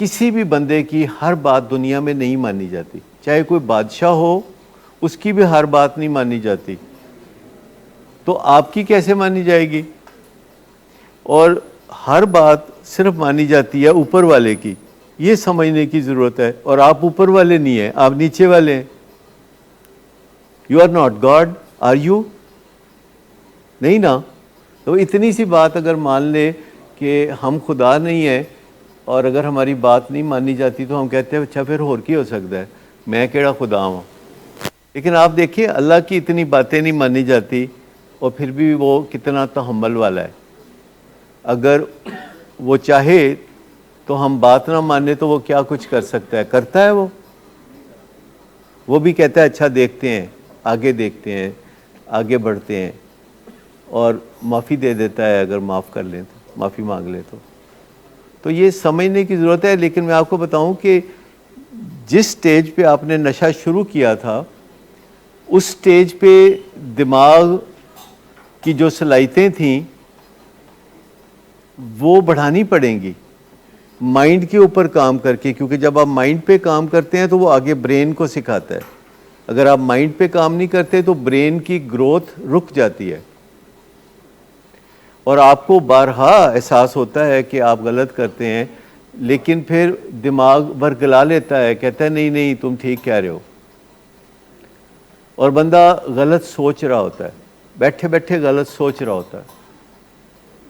کسی بھی بندے کی ہر بات دنیا میں نہیں مانی جاتی، چاہے کوئی بادشاہ ہو اس کی بھی ہر بات نہیں مانی جاتی، تو آپ کی کیسے مانی جائے گی؟ اور ہر بات صرف مانی جاتی ہے اوپر والے کی، یہ سمجھنے کی ضرورت ہے، اور آپ اوپر والے نہیں ہیں، آپ نیچے والے ہیں۔ You are not God, are you? نہیں نا۔ تو اتنی سی بات اگر مان لے کہ ہم خدا نہیں ہیں اور اگر ہماری بات نہیں مانی جاتی تو ہم کہتے ہیں اچھا پھر اور کی ہو سکتا ہے، میں کیڑا خدا ہوں۔ لیکن آپ دیکھیے اللہ کی اتنی باتیں نہیں مانی جاتی اور پھر بھی وہ کتنا تحمل والا ہے۔ اگر وہ چاہے تو ہم بات نہ مانے تو وہ کیا کچھ کر سکتا ہے، کرتا ہے وہ بھی کہتا ہے اچھا دیکھتے ہیں، آگے دیکھتے ہیں، آگے بڑھتے ہیں، اور معافی دے دیتا ہے اگر معاف کر لیں تو، معافی مانگ لے تو یہ سمجھنے کی ضرورت ہے۔ لیکن میں آپ کو بتاؤں کہ جس سٹیج پہ آپ نے نشہ شروع کیا تھا اس سٹیج پہ دماغ کی جو صلاحیتیں تھیں وہ بڑھانی پڑیں گی مائنڈ کے اوپر کام کر کے، کیونکہ جب آپ مائنڈ پہ کام کرتے ہیں تو وہ آگے برین کو سکھاتا ہے۔ اگر آپ مائنڈ پہ کام نہیں کرتے تو برین کی گروتھ رک جاتی ہے، اور آپ کو بارہا احساس ہوتا ہے کہ آپ غلط کرتے ہیں، لیکن پھر دماغ ورگلا لیتا ہے، کہتا ہے نہیں نہیں تم ٹھیک کہہ رہے ہو، اور بندہ غلط سوچ رہا ہوتا ہے، بیٹھے بیٹھے غلط سوچ رہا ہوتا ہے۔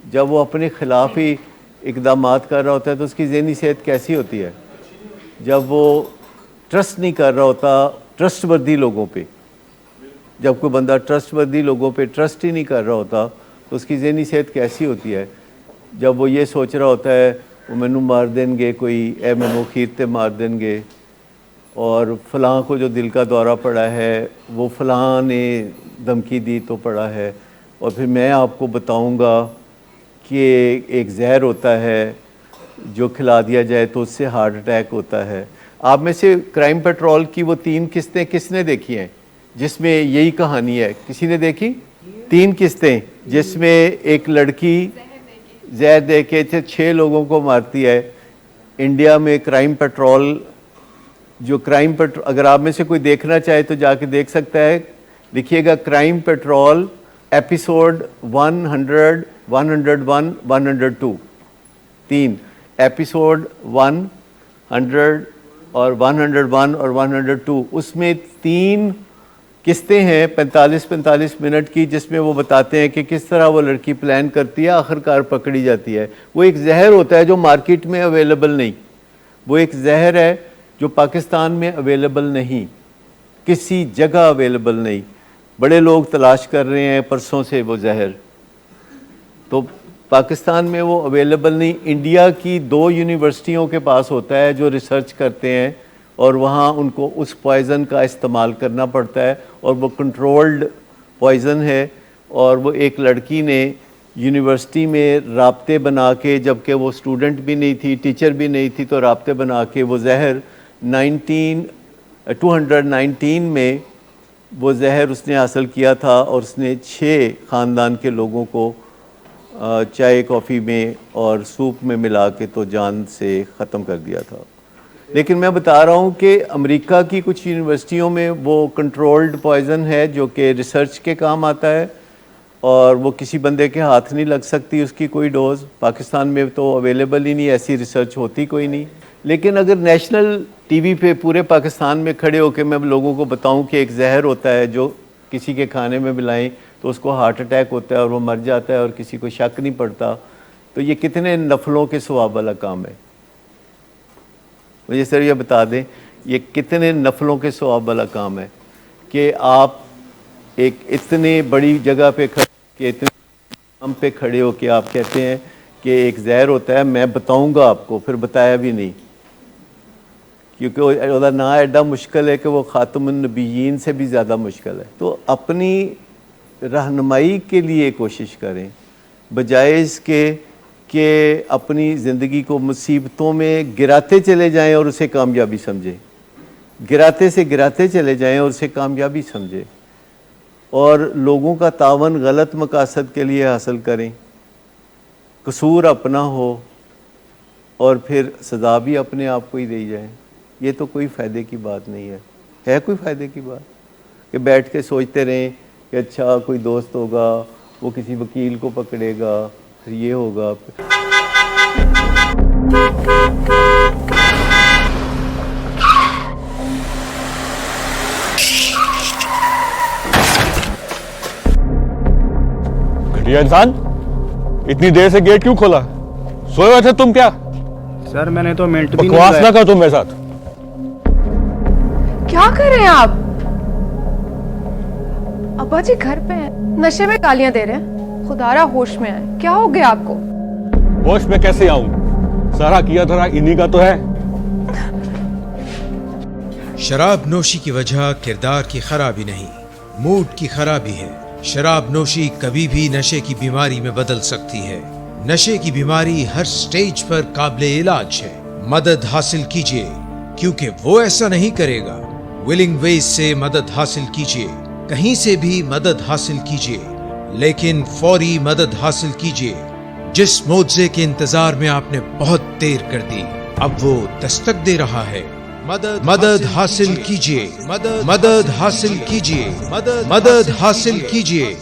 جب وہ اپنے خلاف ہی اقدامات کر رہا ہوتا ہے تو اس کی ذہنی صحت کیسی ہوتی ہے؟ جب وہ ٹرسٹ نہیں کر رہا ہوتا ٹرسٹ وردی لوگوں پہ، جب کوئی بندہ ٹرسٹ وردی لوگوں پہ ٹرسٹ ہی نہیں کر رہا ہوتا تو اس کی ذہنی صحت کیسی ہوتی ہے؟ جب وہ یہ سوچ رہا ہوتا ہے وہ مینوں مار دیں گے، کوئی اے مینوں خیرتے مار دیں گے، اور فلاں کو جو دل کا دورہ پڑا ہے وہ فلاں نے دھمکی دی تو پڑا ہے، اور پھر میں آپ کو بتاؤں گا کہ ایک زہر ہوتا ہے جو کھلا دیا جائے تو اس سے ہارٹ اٹیک ہوتا ہے۔ آپ میں سے کرائم پیٹرول کی وہ 3 قسطیں کس نے دیکھی ہیں جس میں یہی کہانی ہے؟ کسی نے دیکھی؟ 3 قسطیں جس میں ایک لڑکی زہر دے کے 6 لوگوں کو مارتی ہے۔ انڈیا میں کرائم پیٹرول اگر آپ میں سے کوئی دیکھنا چاہے تو جا کے دیکھ سکتا ہے، لکھیے گا کرائم پیٹرول ایپیسوڈ 100، 101، 102، 3 ایپیسوڈ 100 اور 101 اور 102، اس میں 3 قسطیں ہیں 45 منٹ کی، جس میں وہ بتاتے ہیں کہ کس طرح وہ لڑکی پلان کرتی ہے، آخرکار پکڑی جاتی ہے۔ وہ ایک زہر ہوتا ہے جو مارکیٹ میں اویلیبل نہیں، وہ ایک زہر ہے جو پاکستان میں اویلیبل نہیں، کسی جگہ اویلیبل نہیں، بڑے لوگ تلاش کر رہے ہیں پرسوں سے وہ زہر، تو پاکستان میں وہ اویلیبل نہیں۔ انڈیا کی 2 یونیورسٹیوں کے پاس ہوتا ہے جو ریسرچ کرتے ہیں، اور وہاں ان کو اس پوائزن کا استعمال کرنا پڑتا ہے، اور وہ کنٹرولڈ پوائزن ہے، اور وہ ایک لڑکی نے یونیورسٹی میں رابطے بنا کے، جبکہ وہ اسٹوڈنٹ بھی نہیں تھی ٹیچر بھی نہیں تھی، تو رابطے بنا کے وہ زہر 219 میں وہ زہر اس نے حاصل کیا تھا، اور اس نے 6 خاندان کے لوگوں کو چائے کافی میں اور سوپ میں ملا کے تو جان سے ختم کر دیا تھا۔ لیکن میں بتا رہا ہوں کہ امریکہ کی کچھ یونیورسٹیوں میں وہ کنٹرولڈ پوائزن ہے جو کہ ریسرچ کے کام آتا ہے، اور وہ کسی بندے کے ہاتھ نہیں لگ سکتی اس کی کوئی ڈوز۔ پاکستان میں تو اویلیبل ہی نہیں، ایسی ریسرچ ہوتی کوئی نہیں۔ لیکن اگر نیشنل ٹی وی پہ پورے پاکستان میں کھڑے ہو کے میں لوگوں کو بتاؤں کہ ایک زہر ہوتا ہے جو کسی کے کھانے میں ملائیں تو اس کو ہارٹ اٹیک ہوتا ہے اور وہ مر جاتا ہے اور کسی کو شک نہیں پڑتا، تو یہ کتنے نفلوں کے ثواب والا کام ہے؟ مجھے سر یہ بتا دیں یہ کتنے نفلوں کے ثواب والا کام ہے کہ آپ ایک اتنے بڑی جگہ پہ کہ اتنے مقام پہ کھڑے ہو کے آپ کہتے ہیں کہ ایک زہر ہوتا ہے، میں بتاؤں گا آپ کو، پھر بتایا بھی نہیں، کیونکہ وہ نا ایڈا مشکل ہے کہ وہ خاتم النبیین سے بھی زیادہ مشکل ہے۔ تو اپنی رہنمائی کے لیے کوشش کریں بجائے اس کے کہ اپنی زندگی کو مصیبتوں میں گراتے چلے جائیں اور اسے کامیابی سمجھیں، گراتے چلے جائیں اور اسے کامیابی سمجھیں، اور لوگوں کا تعاون غلط مقاصد کے لیے حاصل کریں، قصور اپنا ہو اور پھر سزا بھی اپنے آپ کو ہی دی جائیں، یہ تو کوئی فائدے کی بات نہیں ہے کوئی فائدے کی بات کہ بیٹھ کے سوچتے رہیں کہ اچھا کوئی دوست ہوگا وہ کسی وکیل کو پکڑے گا، پھر یہ ہوگا. گھٹیا انسان، اتنی دیر سے گیٹ کیوں کھولا؟ سوئے ہوئے تھے تم کیا؟ سر میں نے تو منٹ بھی بکواس نہ کر تم میرے ساتھ. کیا کر رہے ہیں آپ؟ ابا جی گھر پہ ہیں، نشے میں گالیاں دے رہے ہیں. خدارا ہوش میں آئے، کیا ہو گیا آپ کو؟ ہوش میں کیسے آؤں؟ سارا کیا دھرا انہی کا تو ہے. شراب نوشی کی وجہ کردار کی خرابی نہیں، موڈ کی خرابی ہے. شراب نوشی کبھی بھی نشے کی بیماری میں بدل سکتی ہے. نشے کی بیماری ہر سٹیج پر قابل علاج ہے. مدد حاصل کیجیے کیونکہ وہ ایسا نہیں کرے گا. ولنگ ویز سے مدد حاصل کیجیے، کہیں سے بھی مدد حاصل کیجیے، لیکن فوری مدد حاصل کیجیے. جس معجزے کے انتظار میں آپ نے بہت دیر کر دی، اب وہ دستک دے رہا ہے. مدد حاصل کیجیے، مدد حاصل کیجیے، مدد حاصل کیجیے.